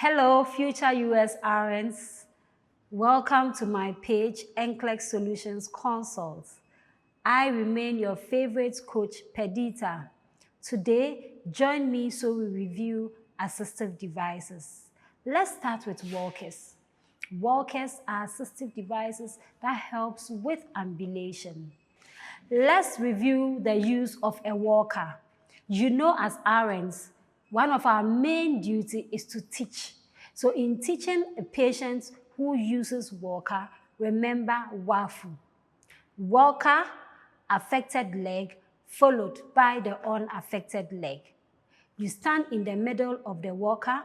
Hello, future US RNs. Welcome to my page, NCLEX Solutions Consult. I remain your favorite coach, Perdita. Today, join me so we review assistive devices. Let's start with walkers. Walkers are assistive devices that helps with ambulation. Let's review the use of a walker. You know, as RNs, one of our main duty is to teach. So in teaching a patient who uses walker, remember WAFU. Walker, affected leg, followed by the unaffected leg. You stand in the middle of the walker,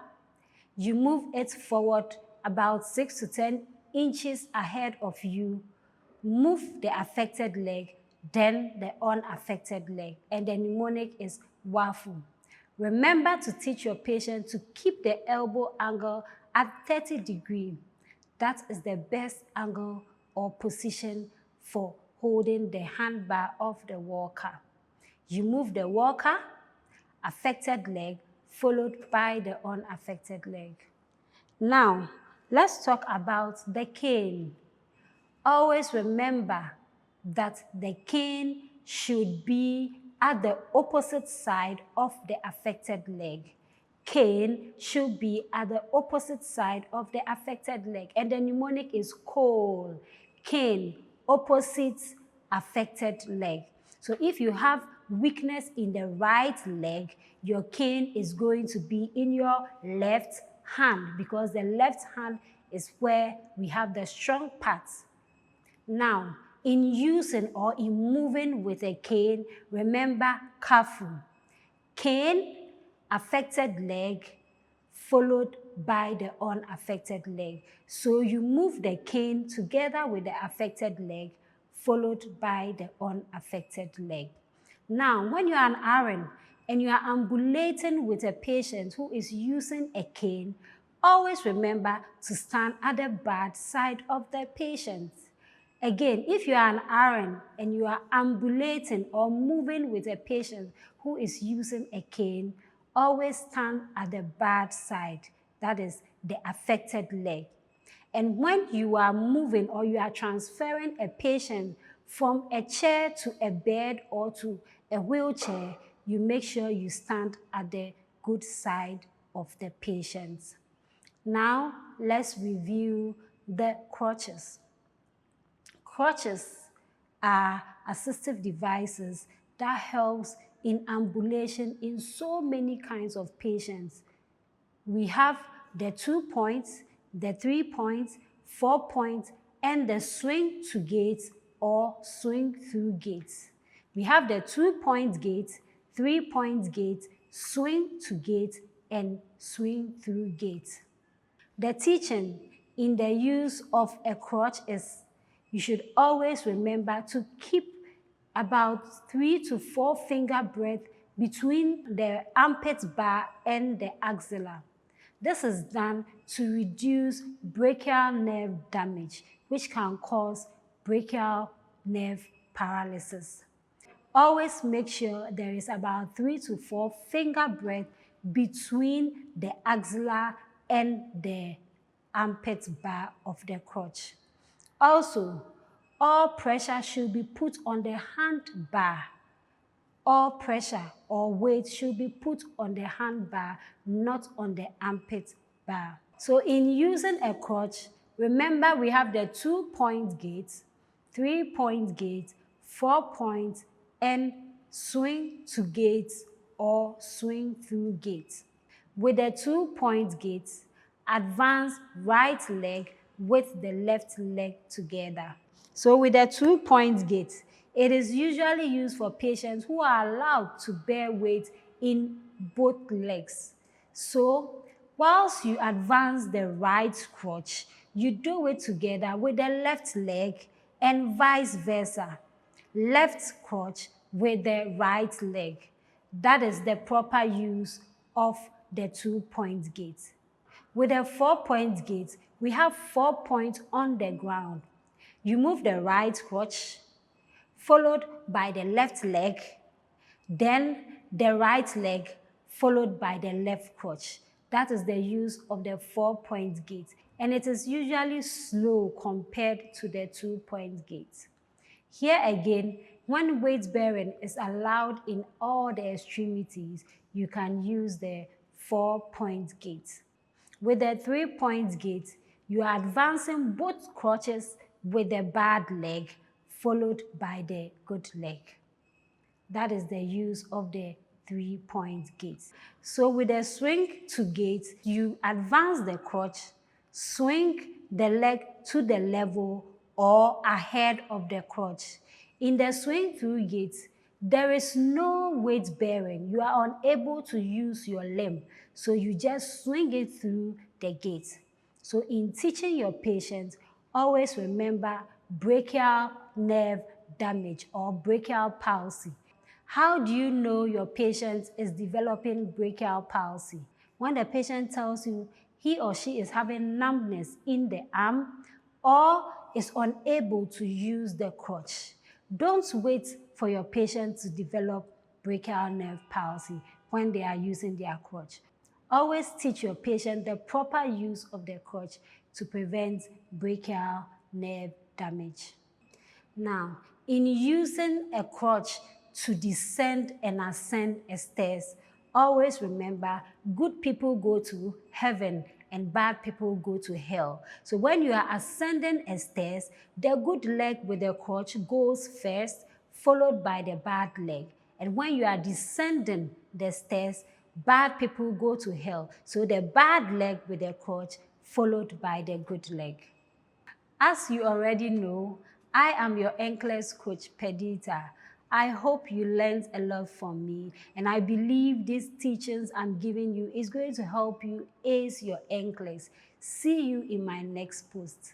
you move it forward about 6 to 10 inches ahead of you, move the affected leg, then the unaffected leg, and the mnemonic is WAFU. Remember to teach your patient to keep the elbow angle at 30 degrees. That is the best angle or position for holding the handbar of the walker. You move the walker, affected leg, followed by the unaffected leg. Now, let's talk about the cane. Always remember that the cane should be at the opposite side of the affected leg. Cane should be at the opposite side of the affected leg. And the mnemonic is COLE. Cane, opposite affected leg. So if you have weakness in the right leg, your cane is going to be in your left hand because the left hand is where we have the strong parts. Now, in using or in moving with a cane, remember CAFU. Cane, affected leg, followed by the unaffected leg. So you move the cane together with the affected leg, followed by the unaffected leg. Now, when you are an RN and you are ambulating with a patient who is using a cane, always remember to stand at the bad side of the patient. Again, if you are an RN and you are ambulating or moving with a patient who is using a cane, always stand at the bad side, that is the affected leg. And when you are moving or you are transferring a patient from a chair to a bed or to a wheelchair, you make sure you stand at the good side of the patient. Now, let's review the crutches. Crutches are assistive devices that helps in ambulation in so many kinds of patients. We have the 2 points, the 3 points, 4 points, and the swing to gait or swing through gait. We have the 2-point gait, 3-point gait, swing to gait, and swing through gait. The teaching in the use of a crutch is you should always remember to keep about 3 to 4 finger breadth between the armpit bar and the axilla. This is done to reduce brachial nerve damage, which can cause brachial nerve paralysis. Always make sure there is about 3 to 4 finger breadth between the axilla and the armpit bar of the crutch. Also, all pressure should be put on the hand bar. All pressure or weight should be put on the hand bar, not on the armpit bar. So in using a crutch, remember we have the 2-point gait, 3-point gait, 4-point, and swing to gait or swing through gait. With the 2-point gait, advance right leg with the left leg together. So with the 2-point gait, it is usually used for patients who are allowed to bear weight in both legs. So whilst you advance the right crutch, you do it together with the left leg and vice versa. Left crutch with the right leg. That is the proper use of the 2-point gait. With a 4-point gait, we have 4 points on the ground. You move the right crutch, followed by the left leg, then the right leg, followed by the left crutch. That is the use of the 4-point gait, and it is usually slow compared to the 2-point gait. Here again, when weight bearing is allowed in all the extremities, you can use the 4-point gait. With the 3-point gait, you are advancing both crutches with the bad leg followed by the good leg. That is the use of the 3-point gait. So with the swing to gait, you advance the crutch, swing the leg to the level or ahead of the crutch. In the swing through gait, there is no weight bearing. You are unable to use your limb, so you just swing it through the gait. So in teaching your patients, always remember brachial nerve damage or brachial palsy. How do you know your patient is developing brachial palsy? When the patient tells you he or she is having numbness in the arm or is unable to use the crutch. Don't wait for your patient to develop brachial nerve palsy when they are using their crutch. Always teach your patient the proper use of the crutch to prevent brachial nerve damage. Now, in using a crutch to descend and ascend a stairs, always remember good people go to heaven and bad people go to hell. So when you are ascending a stairs, the good leg with the crutch goes first, followed by the bad leg. And when you are descending the stairs, bad people go to hell. So the bad leg with the crutch followed by the good leg. As you already know, I am your NCLEX coach, Perdita. I hope you learned a lot from me, and I believe these teachings I'm giving you is going to help you ace your NCLEX. See you in my next post.